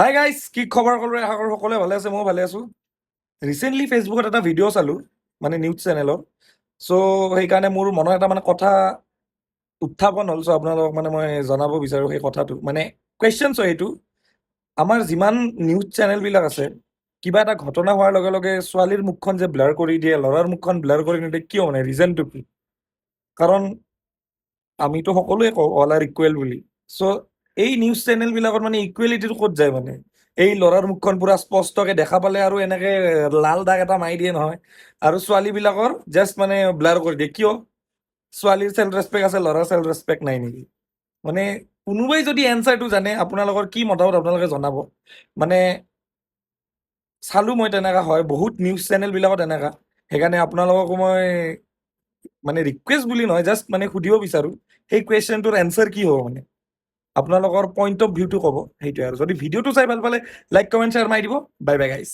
Hi guys, কি খবৰ? সকলোৱে ভালে আছে, ময়ো ভালে আছোঁ। ৰিচেণ্টলি ফেচবুকত এটা ভিডিঅ' চালোঁ, মানে নিউজ চেনেলৰ। চ' সেইকাৰণে মোৰ মনত এটা কথা উত্থাপন হ'ল। চ' আপোনালোকক মই জনাব বিচাৰোঁ সেই কথাটো। কুৱেশ্যনছ হয় এইটো, আমাৰ যিমান নিউজ চেনেলবিলাক আছে, কিবা এটা ঘটনা হোৱাৰ লগে লগে ছোৱালীৰ মুখখন যে ব্লাৰ কৰি দিয়ে, ল'ৰাৰ মুখখন ব্লাৰ কৰি নিদিয়ে, কিয়? ৰিজনটো কি? কাৰণ আমিতো সকলোৱে কওঁ অল আৰ ইকুৱেল বুলি। চ' এই নিউজ চেনেলবিলাকত ইকুৱেলিটিটো ক'ত যায়? এই ল'ৰাৰ মুখখন পুৰা স্পষ্টকে দেখা পালে আৰু এনেকে লাল দাগ এটা মাৰি দিয়ে নহয়, আৰু ছোৱালীবিলাকৰ জাষ্ট ব্লাৰ কৰি দিয়ে। কিয়? ছোৱালীৰ চেল্ফ ৰেচপেক্ট আছে, ল'ৰাৰ চেল্ফ ৰেচপেক্ট নাই নেকি? মানে কোনোবাই যদি এনচাৰটো জানে, আপোনালোকৰ কি মতামত আপোনালোকে জনাব। মানে চালোঁ মই তেনেকা হয়, বহুত নিউজ চেনেলবিলাকত এনেকা। সেইকাৰণে আপোনালোককো মই ৰিকুৱেষ্ট বুলি নহয়, জাষ্ট সুধিব বিচাৰোঁ, সেই কুৱেশ্যনটোৰ এনচাৰ কি হ'ব? আপোনালোকৰ পইণ্ট অফ ভিউটো ক'ব, সেইটোৱে। আৰু যদি ভিডিঅ'টো চাই ভাল পালে লাইক কমেণ্ট শ্বেয়াৰ মাৰি দিব। বাই বাই গাইছ।